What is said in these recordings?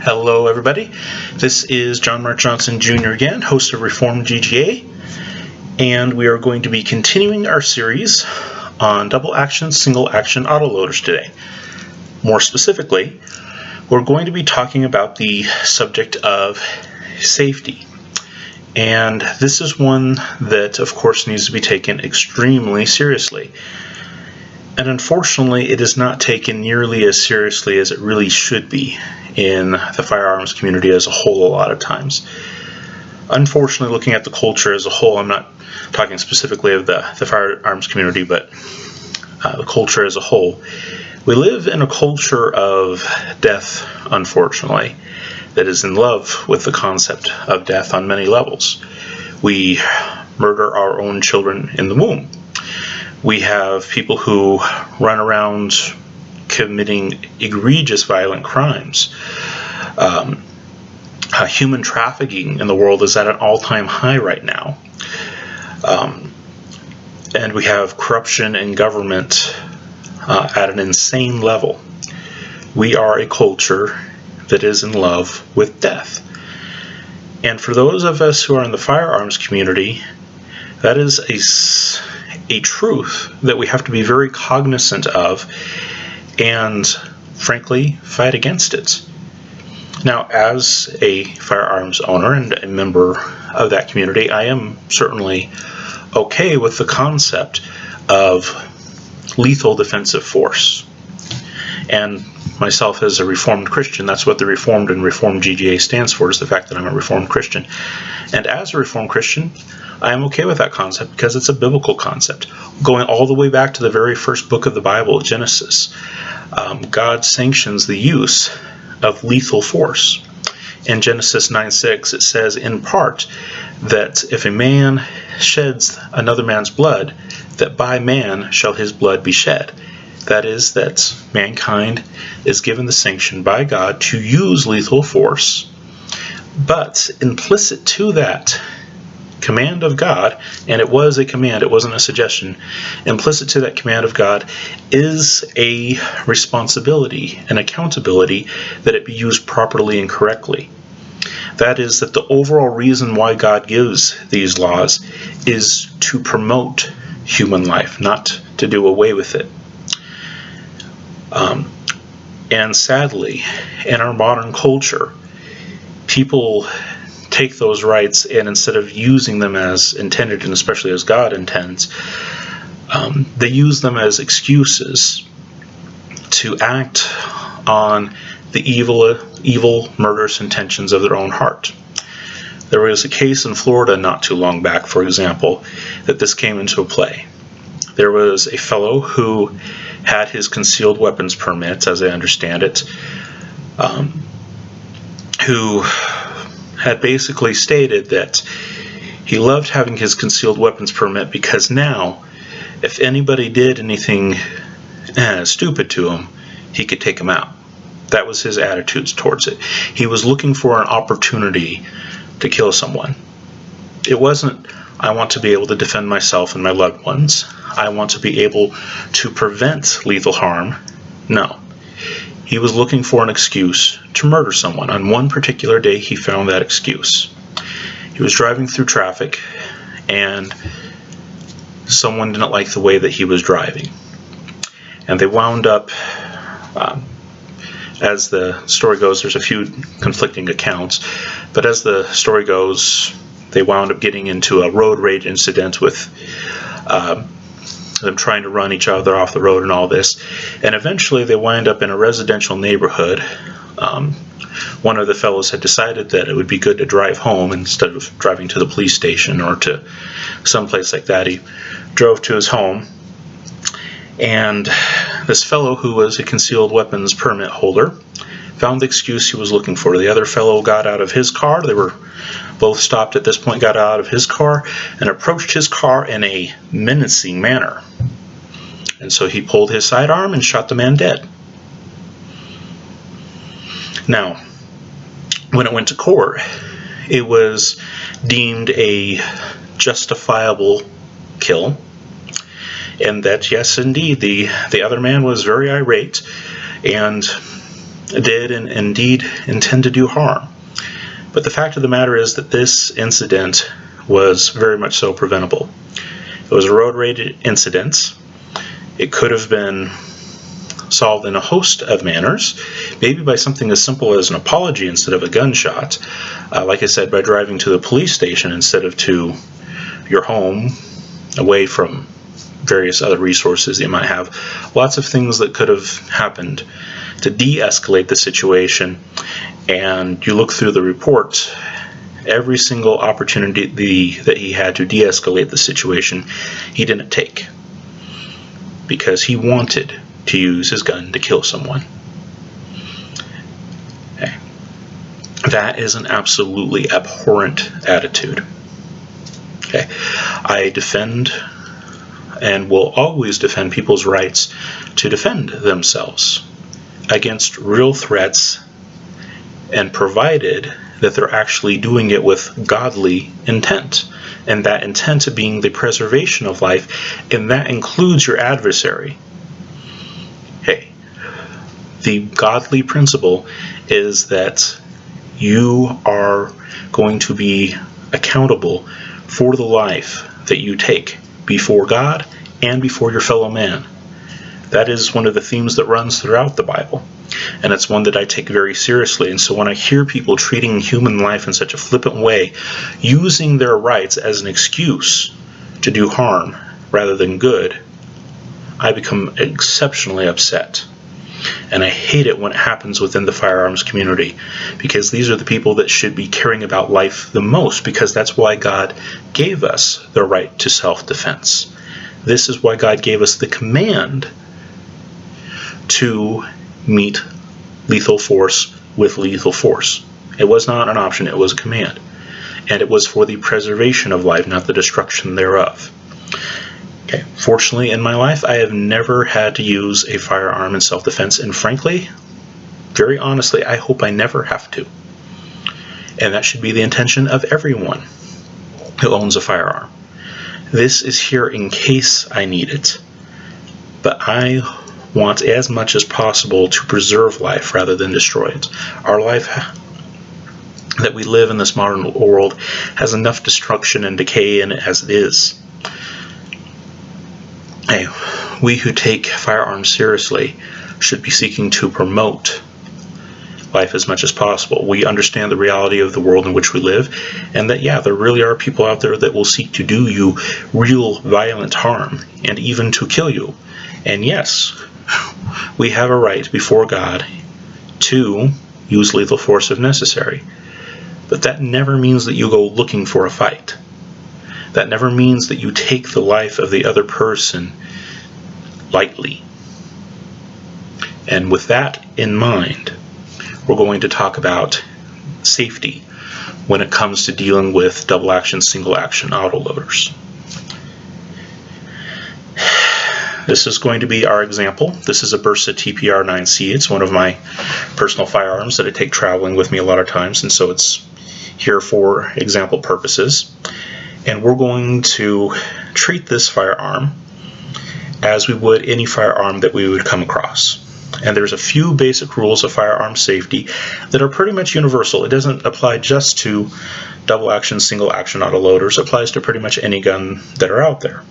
Hello, everybody. This is John Mark Johnson Jr. again, host of Reformed GGA, and we are going to be continuing our series on double action, single action autoloaders today. More specifically, we're going to be talking about the subject of safety. And this is one that, of course, needs to be taken extremely seriously. And unfortunately, it is not taken nearly as seriously as it really should be in the firearms community as a whole a lot of times. Unfortunately, looking at the culture as a whole, I'm not talking specifically of the firearms community, but the culture as a whole. We live in a culture of death, unfortunately, that is in love with the concept of death on many levels. We murder our own children in the womb. We have people who run around committing egregious violent crimes. Human trafficking in the world is at an all-time high right now. And we have corruption in government at an insane level. We are a culture that is in love with death. And for those of us who are in the firearms community, that is a truth that we have to be very cognizant of and, frankly, fight against it. Now, as a firearms owner and a member of that community, I am certainly okay with the concept of lethal defensive force. And myself as a Reformed Christian, that's what the Reformed and Reformed GGA stands for, is the fact that I'm a Reformed Christian. And as a Reformed Christian, I am okay with that concept because it's a biblical concept. Going all the way back to the very first book of the Bible, Genesis, God sanctions the use of lethal force. In Genesis 9:6, it says in part that if a man sheds another man's blood, that by man shall his blood be shed. That is, that mankind is given the sanction by God to use lethal force, but implicit to that command of God, and it was a command, it wasn't a suggestion, implicit to that command of God is a responsibility, an accountability that it be used properly and correctly. That is, that the overall reason why God gives these laws is to promote human life, not to do away with it. And sadly, in our modern culture, people take those rights and instead of using them as intended, and especially as God intends, they use them as excuses to act on the evil, murderous intentions of their own heart. There was a case in Florida not too long back, for example, that this came into play. There was a fellow who had his concealed weapons permit, as I understand it, who had basically stated that he loved having his concealed weapons permit because now, if anybody did anything stupid to him, he could take them out. That was his attitudes towards it. He was looking for an opportunity to kill someone. It wasn't, I want to be able to defend myself and my loved ones. I want to be able to prevent lethal harm. No. He was looking for an excuse to murder someone. On one particular day, he found that excuse. He was driving through traffic, and someone didn't like the way that he was driving. And they wound up, as the story goes, there's a few conflicting accounts, but as the story goes, they wound up getting into a road rage incident with them trying to run each other off the road and all this. And eventually they wind up in a residential neighborhood. One of the fellows had decided that it would be good to drive home instead of driving to the police station or to someplace like that. He drove to his home. And this fellow, who was a concealed weapons permit holder, found the excuse he was looking for. The other fellow got out of his car. They were both stopped at this point, got out of his car, and approached his car in a menacing manner. And so he pulled his sidearm and shot the man dead. Now, when it went to court, it was deemed a justifiable kill, and that, yes, indeed, the other man was very irate, and did and indeed intend to do harm. But the fact of the matter is that this incident was very much so preventable. It was a road rage incident. It could have been solved in a host of manners, maybe by something as simple as an apology instead of a gunshot. Like I said, by driving to the police station instead of to your home, away from various other resources you might have. Lots of things that could have happened to de-escalate the situation, and you look through the report, every single opportunity that he had to de-escalate the situation, he didn't take, because he wanted to use his gun to kill someone. Okay. That is an absolutely abhorrent attitude. Okay. I defend and will always defend people's rights to defend themselves against real threats, and provided that they're actually doing it with godly intent, and that intent being the preservation of life, and that includes your adversary. Hey, the godly principle is that you are going to be accountable for the life that you take before God and before your fellow man. That is one of the themes that runs throughout the Bible, and it's one that I take very seriously. And so when I hear people treating human life in such a flippant way, using their rights as an excuse to do harm rather than good, I become exceptionally upset. And I hate it when it happens within the firearms community, because these are the people that should be caring about life the most, because that's why God gave us the right to self-defense. This is why God gave us the command to meet lethal force with lethal force. It was not an option, it was a command. And it was for the preservation of life, not the destruction thereof. Okay. Fortunately, in my life, I have never had to use a firearm in self-defense, and frankly, very honestly, I hope I never have to. And that should be the intention of everyone who owns a firearm. This is here in case I need it, but I want as much as possible to preserve life rather than destroy it. Our life that we live in this modern world has enough destruction and decay in it as it is. Hey, we who take firearms seriously should be seeking to promote life as much as possible. We understand the reality of the world in which we live, and that, yeah, there really are people out there that will seek to do you real violent harm, and even to kill you. And yes, we have a right before God to use lethal force if necessary. But that never means that you go looking for a fight. That never means that you take the life of the other person lightly. And with that in mind, we're going to talk about safety when it comes to dealing with double action, single action autoloaders. This is going to be our example. This is a Bersa TPR-9C. It's one of my personal firearms that I take traveling with me a lot of times, and so it's here for example purposes. And we're going to treat this firearm as we would any firearm that we would come across. And there's a few basic rules of firearm safety that are pretty much universal. It doesn't apply just to double action, single action autoloaders. It applies to pretty much any gun that are out there.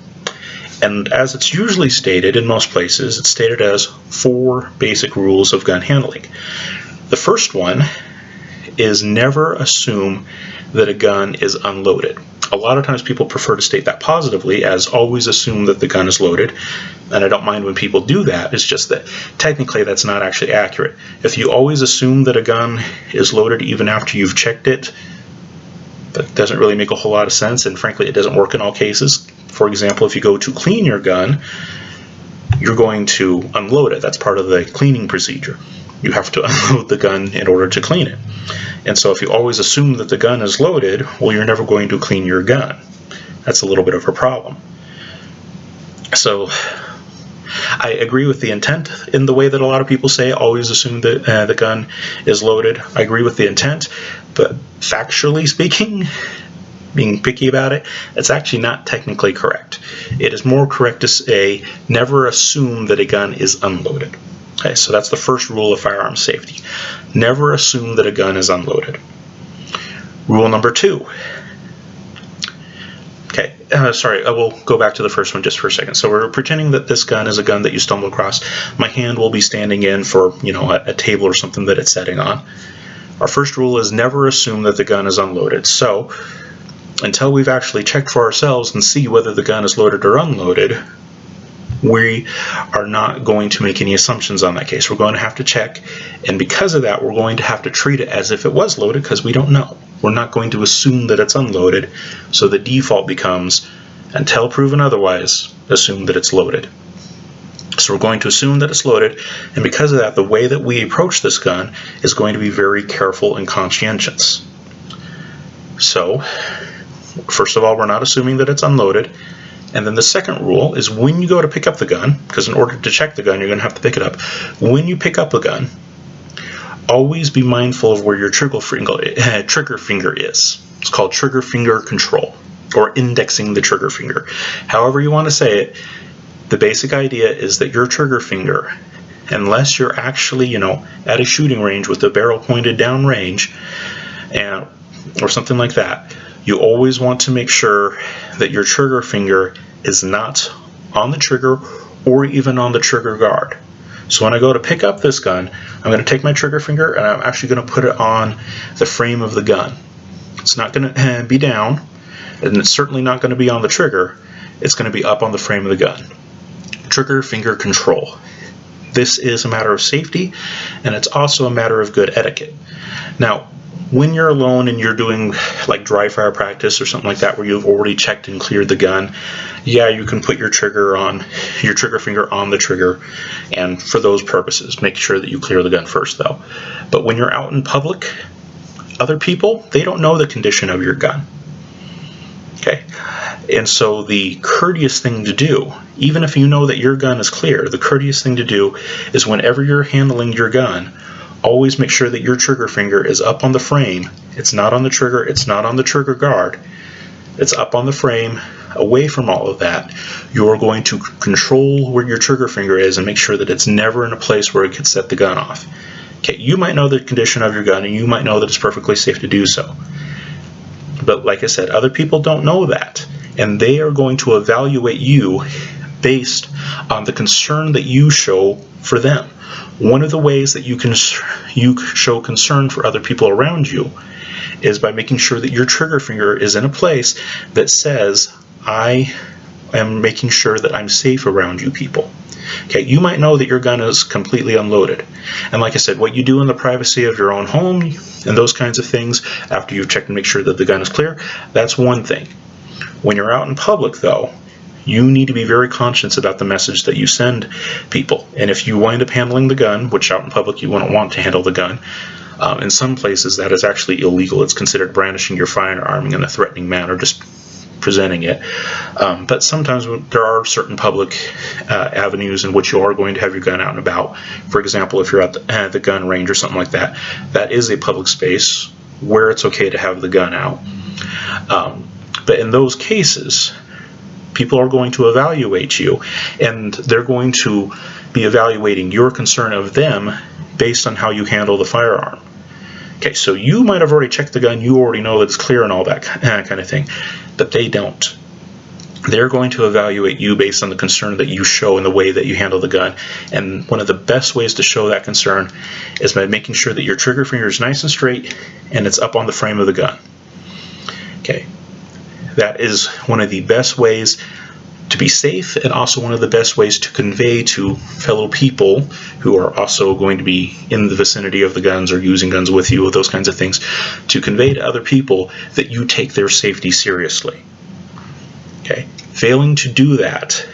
And as it's usually stated in most places, it's stated as 4 basic rules of gun handling. The first one is never assume that a gun is unloaded. A lot of times people prefer to state that positively as always assume that the gun is loaded, and I don't mind when people do that. It's just that technically that's not actually accurate. If you always assume that a gun is loaded even after you've checked it, that doesn't really make a whole lot of sense, and frankly it doesn't work in all cases. For example, if you go to clean your gun, you're going to unload it. That's part of the cleaning procedure. You have to unload the gun in order to clean it. And so if you always assume that the gun is loaded, well, you're never going to clean your gun. That's a little bit of a problem. So I agree with the intent in the way that a lot of people say, always assume that the gun is loaded. I agree with the intent, but factually speaking, being picky about it, it's actually not technically correct. It is more correct to say, never assume that a gun is unloaded. Okay, so that's the first rule of firearm safety. Never assume that a gun is unloaded. Rule number 2. Okay, sorry, I will go back to the first one just for a second. So we're pretending that this gun is a gun that you stumble across. My hand will be standing in for, a table or something that it's setting on. Our first rule is never assume that the gun is unloaded. So until we've actually checked for ourselves and see whether the gun is loaded or unloaded, we are not going to make any assumptions on that case. We're going to have to check, and because of that, we're going to have to treat it as if it was loaded because we don't know. We're not going to assume that it's unloaded, so the default becomes, until proven otherwise, assume that it's loaded. So we're going to assume that it's loaded, and because of that, the way that we approach this gun is going to be very careful and conscientious. So, first of all, we're not assuming that it's unloaded. And then the second rule is when you go to pick up the gun, because in order to check the gun, you're going to have to pick it up. When you pick up the gun, always be mindful of where your trigger finger is. It's called trigger finger control, or indexing the trigger finger. However you want to say it, the basic idea is that your trigger finger, unless you're actually, at a shooting range with the barrel pointed down range, or something like that, you always want to make sure that your trigger finger is not on the trigger or even on the trigger guard. So when I go to pick up this gun, I'm going to take my trigger finger and I'm actually going to put it on the frame of the gun. It's not going to be down, and it's certainly not going to be on the trigger. It's going to be up on the frame of the gun. Trigger finger control. This is a matter of safety, and it's also a matter of good etiquette. Now, when you're alone and you're doing like dry fire practice or something like that where you've already checked and cleared the gun, yeah, you can put your trigger finger on the trigger, and for those purposes, make sure that you clear the gun first though. But when you're out in public, other people, they don't know the condition of your gun. Okay, and so the courteous thing to do, even if you know that your gun is clear, the courteous thing to do is whenever you're handling your gun, always make sure that your trigger finger is up on the frame. It's not on the trigger, it's not on the trigger guard. It's up on the frame, away from all of that. You're going to control where your trigger finger is and make sure that it's never in a place where it could set the gun off. Okay, you might know the condition of your gun and you might know that it's perfectly safe to do so. But like I said, other people don't know that, and they are going to evaluate you based on the concern that you show for them. One of the ways that you show concern for other people around you is by making sure that your trigger finger is in a place that says, I am making sure that I'm safe around you people. Okay, you might know that your gun is completely unloaded. And like I said, what you do in the privacy of your own home and those kinds of things after you've checked and make sure that the gun is clear, that's one thing. When you're out in public though, you need to be very conscious about the message that you send people. And if you wind up handling the gun, which out in public you wouldn't want to handle the gun, in some places that is actually illegal. It's considered brandishing your firearm in a threatening manner, just presenting it. But sometimes there are certain public avenues in which you are going to have your gun out and about. For example, if you're at the gun range or something like that, that is a public space where it's okay to have the gun out. But in those cases, people are going to evaluate you, and they're going to be evaluating your concern of them based on how you handle the firearm. Okay, so you might have already checked the gun, you already know that it's clear and all that kind of thing, but they don't. They're going to evaluate you based on the concern that you show and the way that you handle the gun. And one of the best ways to show that concern is by making sure that your trigger finger is nice and straight and it's up on the frame of the gun. Okay, that is one of the best ways to be safe, and also one of the best ways to convey to fellow people who are also going to be in the vicinity of the guns or using guns with you, those kinds of things, to convey to other people that you take their safety seriously. Okay, failing to do that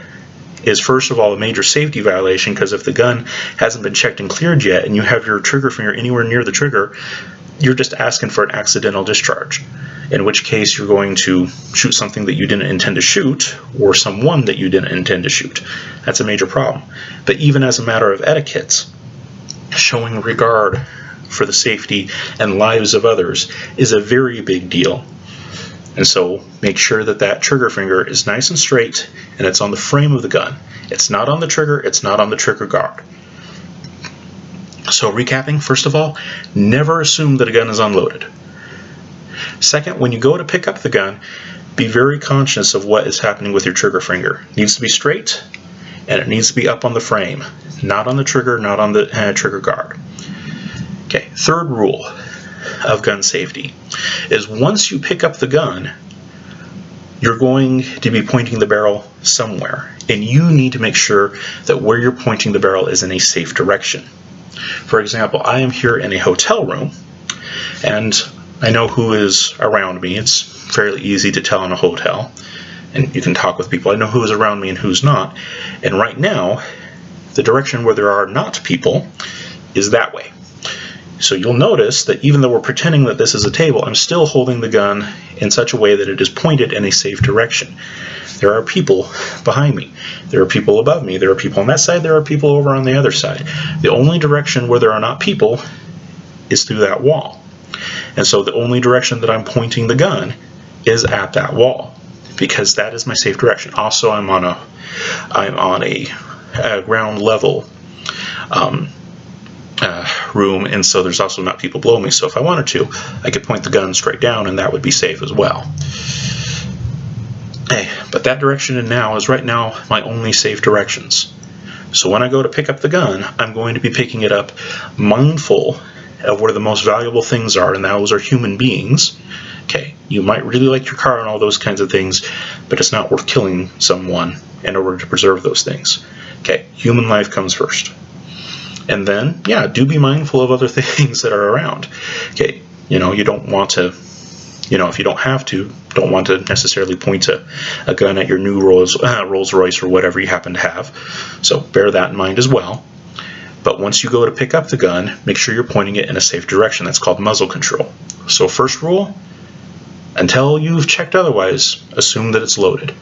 is first of all a major safety violation, because if the gun hasn't been checked and cleared yet and you have your trigger finger anywhere near the trigger, you're just asking for an accidental discharge, in which case you're going to shoot something that you didn't intend to shoot, or someone that you didn't intend to shoot. That's a major problem. But even as a matter of etiquette, showing regard for the safety and lives of others is a very big deal. And so make sure that that trigger finger is nice and straight and it's on the frame of the gun. It's not on the trigger, it's not on the trigger guard. So recapping, first of all, never assume that a gun is unloaded. Second, when you go to pick up the gun, be very conscious of what is happening with your trigger finger. It needs to be straight, and it needs to be up on the frame, not on the trigger, not on the trigger guard. Okay, third rule of gun safety is once you pick up the gun, you're going to be pointing the barrel somewhere, and you need to make sure that where you're pointing the barrel is in a safe direction. For example, I am here in a hotel room, and I know who is around me. It's fairly easy to tell in a hotel, and you can talk with people. I know who is around me and who's not. And right now, the direction where there are not people is that way. So you'll notice that even though we're pretending that this is a table, I'm still holding the gun in such a way that it is pointed in a safe direction. There are people behind me. There are people above me. There are people on that side. There are people over on the other side. The only direction where there are not people is through that wall. And so the only direction that I'm pointing the gun is at that wall, because that is my safe direction. Also, I'm on a ground level room, and so there's also not people below me. So if I wanted to, I could point the gun straight down, and that would be safe as well. Hey, but that direction and now is right now my only safe directions. So when I go to pick up the gun, I'm going to be picking it up mindful of where the most valuable things are, and those are human beings. Okay, you might really like your car and all those kinds of things, but it's not worth killing someone in order to preserve those things. Okay, human life comes first. And then, yeah, do be mindful of other things that are around. Okay, you don't want to, if you don't have to, don't want to necessarily point a gun at your new Rolls Royce or whatever you happen to have. So bear that in mind as well. But once you go to pick up the gun, make sure you're pointing it in a safe direction. That's called muzzle control. So first rule, until you've checked otherwise, assume that it's loaded.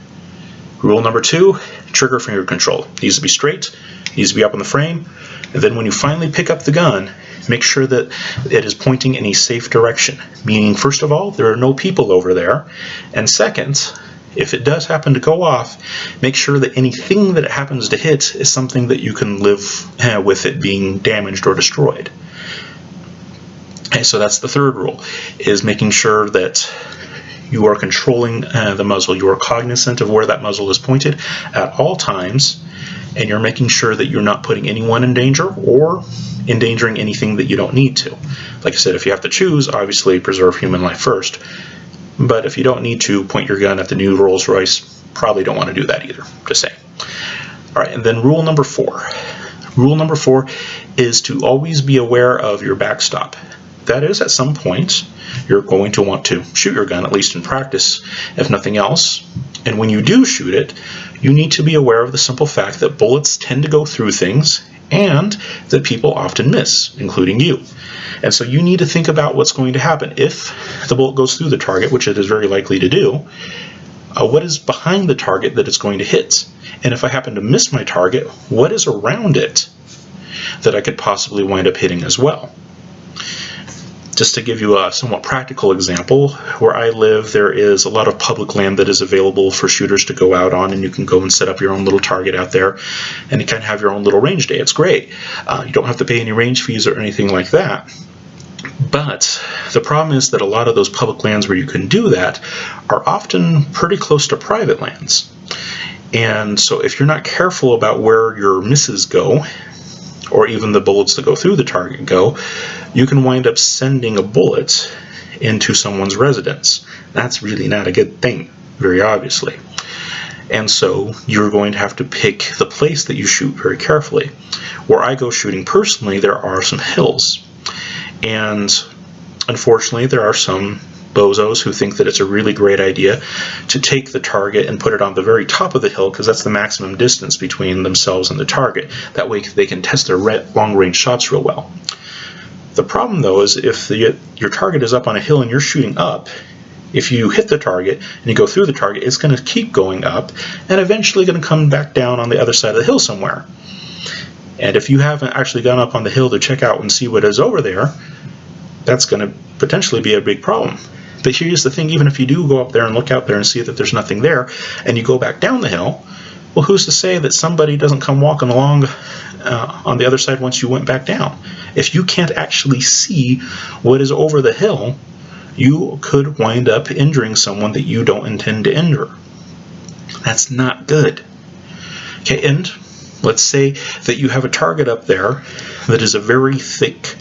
Rule number 2, trigger finger control. It needs to be straight, needs to be up on the frame, and then when you finally pick up the gun, make sure that it is pointing in a safe direction. Meaning, first of all, there are no people over there, and second, if it does happen to go off, make sure that anything that it happens to hit is something that you can live with it being damaged or destroyed. Okay, so that's the third rule, is making sure that you are controlling the muzzle. You are cognizant of where that muzzle is pointed at all times, and you're making sure that you're not putting anyone in danger or endangering anything that you don't need to. Like I said, if you have to choose, obviously preserve human life first. But if you don't need to point your gun at the new Rolls Royce, probably don't want to do that either, just saying. All right, and then rule number 4. Rule number 4 is to always be aware of your backstop. That is, at some point, you're going to want to shoot your gun, at least in practice, if nothing else. And when you do shoot it, you need to be aware of the simple fact that bullets tend to go through things and that people often miss, including you. And so you need to think about what's going to happen. If the bullet goes through the target, which it is very likely to do, what is behind the target that it's going to hit? And if I happen to miss my target, what is around it that I could possibly wind up hitting as well? Just to give you a somewhat practical example, where I live, there is a lot of public land that is available for shooters to go out on, and you can go and set up your own little target out there, and you kind of have your own little range day. It's great. You don't have to pay any range fees or anything like that. But the problem is that a lot of those public lands where you can do that are often pretty close to private lands. And so if you're not careful about where your misses go, or even the bullets that go through the target go, you can wind up sending a bullet into someone's residence. That's really not a good thing, very obviously. And so you're going to have to pick the place that you shoot very carefully. Where I go shooting personally, there are some hills. And unfortunately, there are some bozos who think that it's a really great idea to take the target and put it on the very top of the hill, because that's the maximum distance between themselves and the target. That way they can test their long-range shots real well. The problem, though, is if your target is up on a hill and you're shooting up, if you hit the target and you go through the target, it's going to keep going up and eventually going to come back down on the other side of the hill somewhere. And if you haven't actually gone up on the hill to check out and see what is over there, that's going to potentially be a big problem. But here's the thing, even if you do go up there and look out there and see that there's nothing there, and you go back down the hill, Well, who's to say that somebody doesn't come walking along on the other side once you went back down? If you can't actually see what is over the hill, you could wind up injuring someone that you don't intend to injure. That's not good. Okay, and let's say that you have a target up there that is a very thick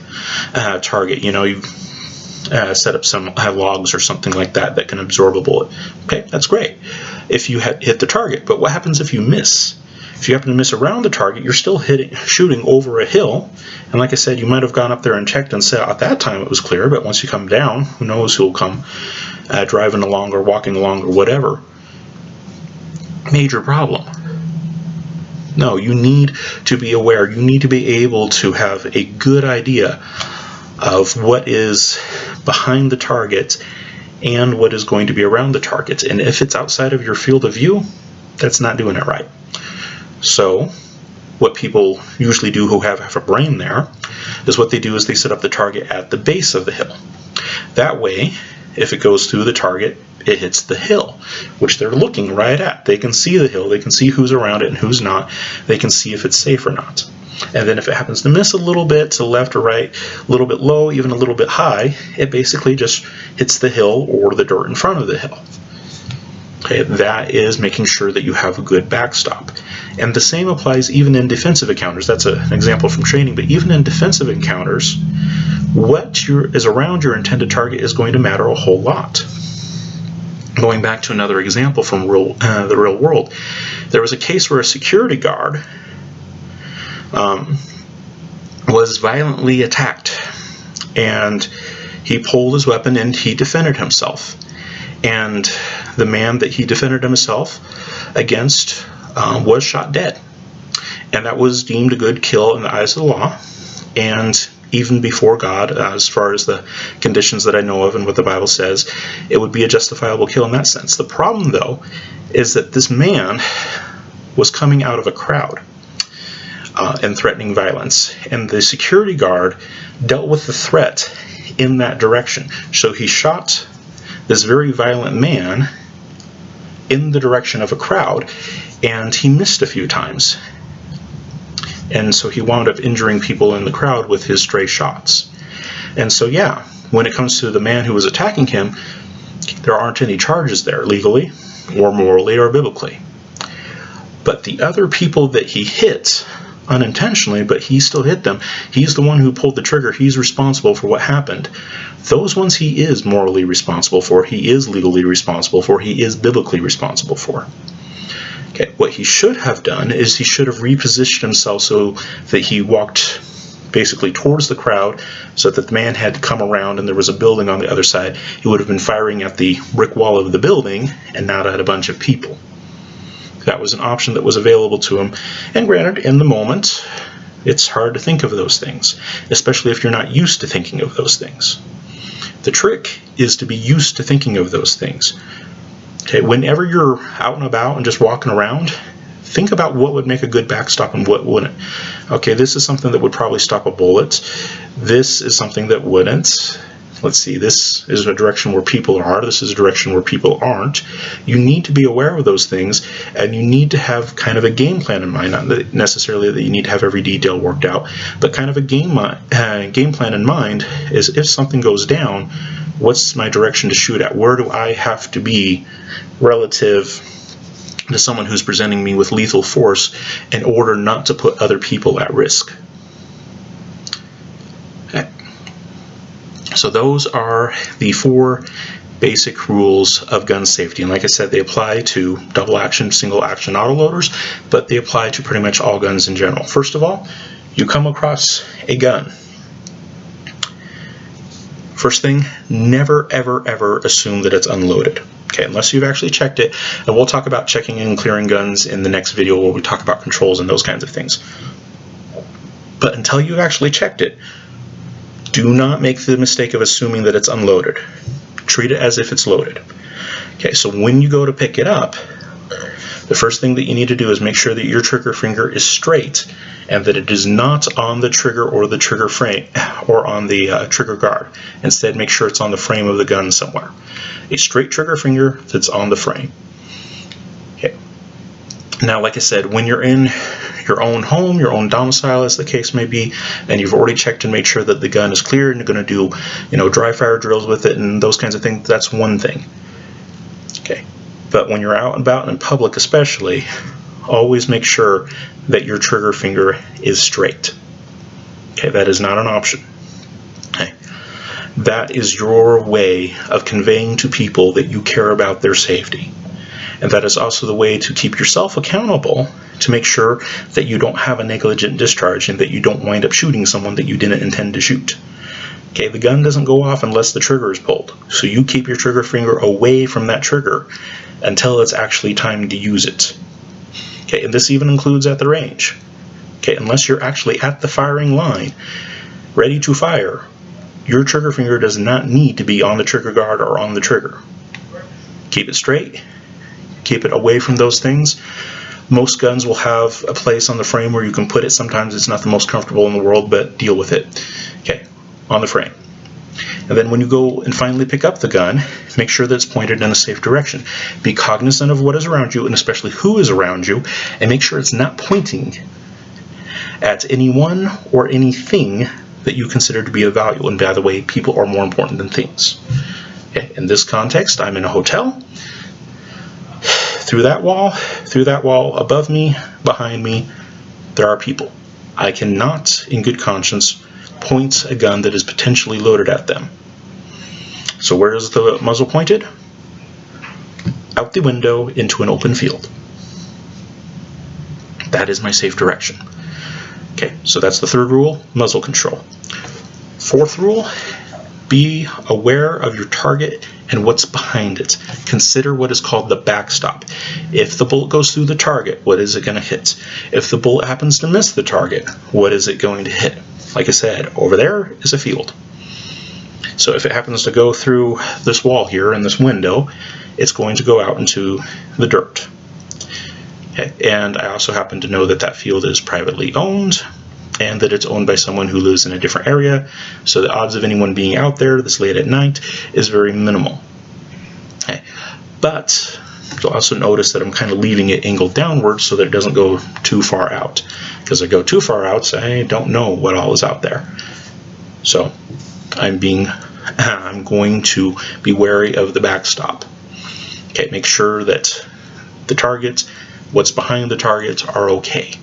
target. You know, you've set up some logs or something like that that can absorb a bullet. Okay, that's great if you hit the target. But what happens if you miss? If you happen to miss around the target, you're still shooting over a hill. And like I said, you might have gone up there and checked and said at that time it was clear, but once you come down, who knows who will come driving along or walking along or whatever. Major problem. No, you need to be aware. You need to be able to have a good idea of what is behind the target and what is going to be around the target. And if it's outside of your field of view, that's not doing it right. So what people usually do who have a brain there is what they do is they set up the target at the base of the hill. That way, if it goes through the target, it hits the hill, which they're looking right at. They can see the hill, they can see who's around it and who's not, they can see if it's safe or not. And then if it happens to miss a little bit to the left or right, a little bit low, even a little bit high, it basically just hits the hill or the dirt in front of the hill. Okay, that is making sure that you have a good backstop. And the same applies even in defensive encounters. That's an example from training, but even in defensive encounters, what is around your intended target is going to matter a whole lot. Going back to another example from the real world, there was a case where a security guard was violently attacked, and he pulled his weapon and he defended himself. And the man that he defended himself against was shot dead. And that was deemed a good kill in the eyes of the law, and even before God, as far as the conditions that I know of and what the Bible says, it would be a justifiable kill in that sense. The problem, though, is that this man was coming out of a crowd and threatening violence, and the security guard dealt with the threat in that direction. So he shot this very violent man in the direction of a crowd, and he missed a few times. And so he wound up injuring people in the crowd with his stray shots. And so, yeah, when it comes to the man who was attacking him, there aren't any charges there legally or morally or biblically. But the other people that he hit unintentionally, but he still hit them, he's the one who pulled the trigger, he's responsible for what happened. Those ones he is morally responsible for, he is legally responsible for, he is biblically responsible for. Okay, what he should have done is he should have repositioned himself so that he walked basically towards the crowd, so that the man had to come around and there was a building on the other side. He would have been firing at the brick wall of the building and not at a bunch of people. That was an option that was available to him. And granted, in the moment, it's hard to think of those things, especially if you're not used to thinking of those things. The trick is to be used to thinking of those things. Okay, whenever you're out and about and just walking around, think about what would make a good backstop and what wouldn't. Okay, this is something that would probably stop a bullet. This is something that wouldn't. Let's see, this is a direction where people are. This is a direction where people aren't. You need to be aware of those things, and you need to have kind of a game plan in mind. Not necessarily that you need to have every detail worked out, but kind of a game plan in mind is if something goes down, what's my direction to shoot at? Where do I have to be relative to someone who's presenting me with lethal force in order not to put other people at risk? Okay. So those are the 4 basic rules of gun safety. And like I said, they apply to double action, single action autoloaders, but they apply to pretty much all guns in general. First of all, you come across a gun. First thing, never, ever, ever assume that it's unloaded. Okay, unless you've actually checked it, and we'll talk about checking and clearing guns in the next video where we talk about controls and those kinds of things. But until you've actually checked it, do not make the mistake of assuming that it's unloaded. Treat it as if it's loaded. Okay, so when you go to pick it up, the first thing that you need to do is make sure that your trigger finger is straight and that it is not on the trigger or the trigger frame or on the trigger guard. Instead, make sure it's on the frame of the gun somewhere. A straight trigger finger that's on the frame. Okay. Now, like I said, when you're in your own home, your own domicile, as the case may be, and you've already checked and made sure that the gun is clear, and you're going to do, dry fire drills with it and those kinds of things, that's one thing. Okay, but when you're out and about in public, especially, always make sure that your trigger finger is straight. Okay, that is not an option. Okay, that is your way of conveying to people that you care about their safety. And that is also the way to keep yourself accountable, to make sure that you don't have a negligent discharge and that you don't wind up shooting someone that you didn't intend to shoot. Okay, the gun doesn't go off unless the trigger is pulled. So you keep your trigger finger away from that trigger until it's actually time to use it. Okay, and this even includes at the range. Okay, unless you're actually at the firing line, ready to fire, your trigger finger does not need to be on the trigger guard or on the trigger. Keep it straight. Keep it away from those things. Most guns will have a place on the frame where you can put it. Sometimes it's not the most comfortable in the world, but deal with it. Okay, on the frame. And then when you go and finally pick up the gun, make sure that it's pointed in a safe direction. Be cognizant of what is around you, and especially who is around you, and make sure it's not pointing at anyone or anything that you consider to be of value. And by the way, people are more important than things. Okay, in this context, I'm in a hotel. Through that wall, above me, behind me, there are people. I cannot, in good conscience, point a gun that is potentially loaded at them. So where is the muzzle pointed? Out the window into an open field. That is my safe direction. Okay, so that's the third rule, muzzle control. Fourth rule, be aware of your target and what's behind it. Consider what is called the backstop. If the bullet goes through the target, what is it going to hit? If the bullet happens to miss the target, what is it going to hit? Like I said, over there is a field. So if it happens to go through this wall here in this window, it's going to go out into the dirt. Okay. And I also happen to know that that field is privately owned, and that it's owned by someone who lives in a different area, so the odds of anyone being out there this late at night is very minimal. Okay. But you'll also notice that I'm kind of leaving it angled downwards so that it doesn't go too far out. Because if I go too far out, I don't know what all is out there. So I'm going to be wary of the backstop. Okay, make sure that the targets, what's behind the targets, are okay.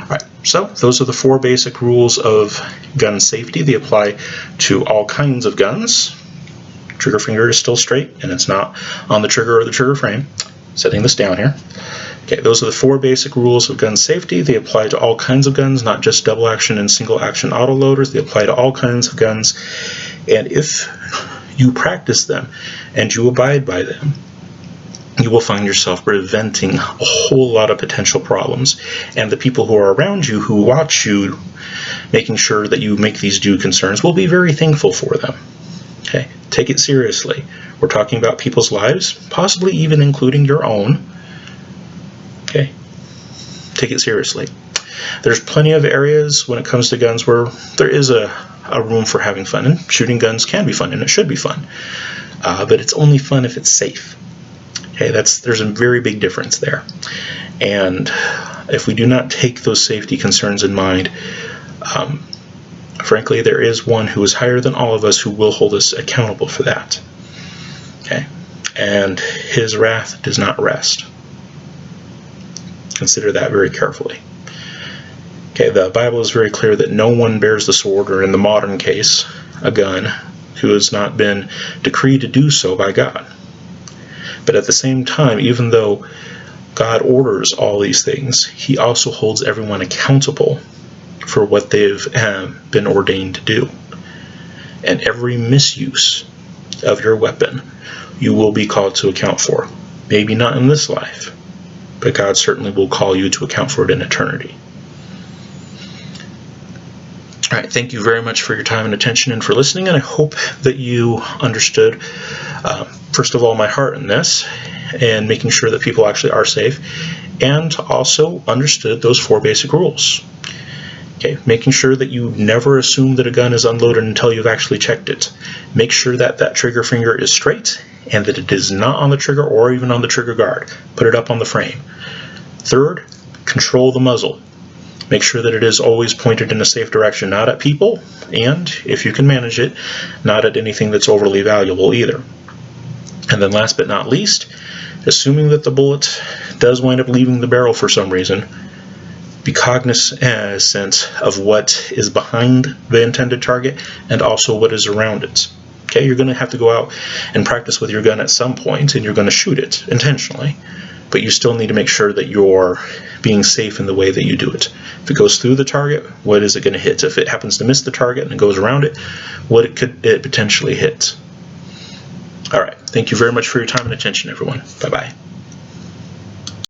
Alright, so those are the 4 basic rules of gun safety. They apply to all kinds of guns. Trigger finger is still straight and it's not on the trigger or the trigger frame. Setting this down here. Okay, those are the 4 basic rules of gun safety. They apply to all kinds of guns, not just double action and single action autoloaders. They apply to all kinds of guns. And if you practice them and you abide by them, you will find yourself preventing a whole lot of potential problems. And the people who are around you, who watch you, making sure that you make these due concerns, will be very thankful for them. Okay, take it seriously. We're talking about people's lives, possibly even including your own. Okay, take it seriously. There's plenty of areas when it comes to guns where there is a room for having fun, and shooting guns can be fun, and it should be fun. But it's only fun if it's safe. Okay, there's a very big difference there. And if we do not take those safety concerns in mind, frankly, there is one who is higher than all of us who will hold us accountable for that. Okay, and his wrath does not rest. Consider that very carefully. Okay, the Bible is very clear that no one bears the sword, or in the modern case, a gun, who has not been decreed to do so by God. But at the same time, even though God orders all these things, He also holds everyone accountable for what they've been ordained to do. And every misuse of your weapon, you will be called to account for. Maybe not in this life, but God certainly will call you to account for it in eternity. All right, thank you very much for your time and attention and for listening, and I hope that you understood, first of all, my heart in this, and making sure that people actually are safe, and also understood those 4 basic rules. Okay, making sure that you never assume that a gun is unloaded until you've actually checked it. Make sure that that trigger finger is straight and that it is not on the trigger or even on the trigger guard. Put it up on the frame. Third, control the muzzle. Make sure that it is always pointed in a safe direction, not at people, and, if you can manage it, not at anything that's overly valuable either. And then last but not least, assuming that the bullet does wind up leaving the barrel for some reason, be cognizant of what is behind the intended target and also what is around it. Okay, you're going to have to go out and practice with your gun at some point, and you're going to shoot it intentionally. But you still need to make sure that you're being safe in the way that you do it. If it goes through the target, what is it going to hit? If it happens to miss the target and it goes around it, what could it potentially hit? All right. Thank you very much for your time and attention, everyone. Bye-bye.